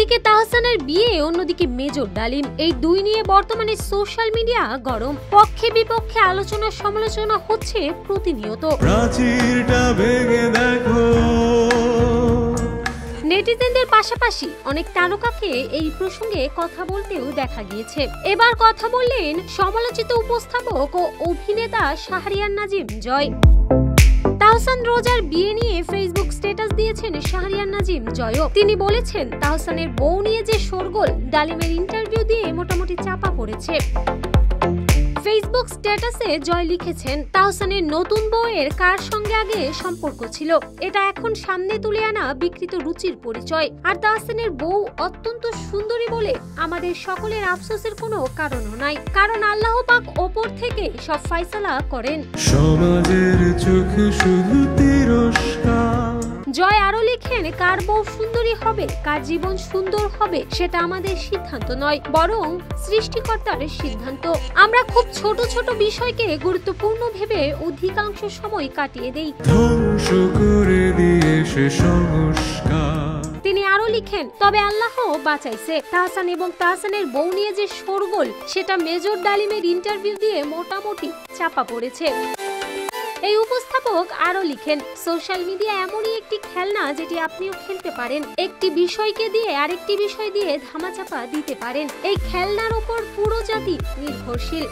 একদিকে তাহসানের বিয়ে, অন্যদিকে মেজর ডালিম, এই দুই নিয়ে বর্তমানে সোশ্যাল মিডিয়া গরম। পক্ষে বিপক্ষে আলোচনা সমালোচনা হচ্ছে প্রতিনিয়ত। নেটিজেনদের পাশাপাশি অনেক তারকাকে এই প্রসঙ্গে কথা বলতেও দেখা গিয়েছে। এবার কথা বললেন সমালোচিত উপস্থাপক ও অভিনেতা শাহরিয়ার নাজিম জয়। তাহসান রোজার বিয়ে নিয়ে ফেসবুক স্ট্যাটাস দিয়েছেন শাহরিয়ার নাজিম জয়ও। তিনি বলেছেন, তাহসানের বউ নিয়ে যে শোরগোল, ডালিমের ইন্টারভিউ দিয়ে মোটামুটি চাপা পড়েছে। ফেসবুক স্ট্যাটাসে জয় লিখেছেন, তাহসানের নতুন বউয়ের কার সঙ্গে আগে সম্পর্ক ছিল, এটা এখন সামনে তুলে আনা বিকৃত রুচির পরিচয়। আর তাহসানের বউ অত্যন্ত সুন্দরী বলে আমাদের সকলের আফসোসের কোনো কারণও নাই, কারণ আল্লাহ পাক ওপর থেকে সব ফয়সালা করেন। সমাজের চোখে শুধু তিরস্কার। জয় আরো লিখেন, কার বউ সুন্দরী হবে, কার জীবন সুন্দর হবে, সেটা আমাদের সিদ্ধান্ত নয়, বরং সৃষ্টিকর্তার সিদ্ধান্ত। আমরা খুব ছোট ছোট বিষয়কে গুরুত্বপূর্ণ ভেবে অধিকাংশ সময় কাটিয়ে দেই। ধ্বংস করে দিয়ে সে সংস্কার। তিনি আরো লিখেন, তবে আল্লাহ বাঁচাইছে। তাহসান এবং তাহসানের বউ নিয়ে যে শোরগোল, সেটা মেজর ডালিমের ইন্টারভিউ দিয়ে মোটামুটি চাপা পড়েছে। এই উপস্থাপক আরো লিখেন, সোশ্যাল মিডিয়া এমনই একটি খেলনা যেটি আপনিও খেলতে পারেন। একটি বিষয়কে দিয়ে আরেকটি বিষয় দিয়ে ধামাচাপা দিতে পারেন। এই খেলনার উপর পুরো জাতি নির্ভরশীল।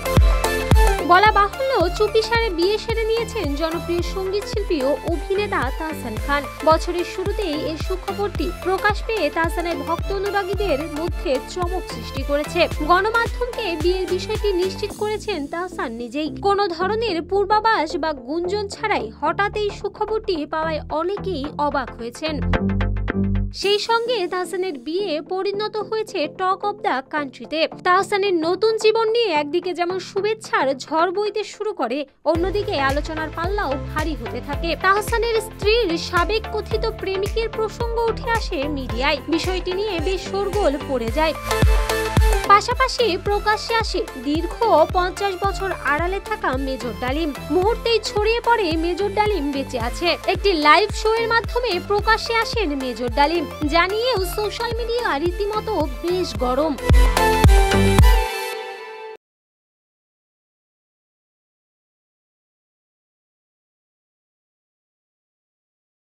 বলা বাহুল্য, চুপিসারে বিয়ে সেরে নিয়েছেন জনপ্রিয় সঙ্গীত শিল্পী ও অভিনেতা তাহসান খান। বছরের শুরুতেই এই সুখবরটি প্রকাশ পেয়ে তাহসানের ভক্ত অনুরাগীদের মধ্যে চমক সৃষ্টি করেছে। গণমাধ্যমকে বিয়ের বিষয়টি নিশ্চিত করেছেন তাহসান নিজেই। কোনো ধরনের পূর্বাভাস বা গুঞ্জন ছাড়াই হঠাৎ এই সুখবরটি পাওয়ায় অনেকেই অবাক হয়েছেন। সেই সঙ্গে তাহসানের বিয়ে পরিণত হয়েছে টক অব দ্য কান্ট্রিতে। তাহসানের নতুন জীবন নিয়ে একদিকে যেমন শুভেচ্ছার ঝড় বইতে শুরু করে, অন্যদিকে আলোচনার পাল্লাও ভারী হতে থাকে। তাহসানের স্ত্রীর সাবেক কথিত প্রেমিকের প্রসঙ্গ উঠে আসে মিডিয়ায়। বিষয়টি নিয়ে বেশ শোরগোল পড়ে যায়। পাশাপাশি প্রকাশ্যে আসে দীর্ঘ 50 বছর আড়ালে থাকা মেজর ডালিম। মুহূর্তেই ছড়িয়ে পড়ে মেজর ডালিম বেঁচে আছে। একটি লাইভ শো এর মাধ্যমে প্রকাশ্যে আসেন মেজর ডালিম, জানিয়েও সোশ্যাল মিডিয়া রীতিমতো বেশ গরম।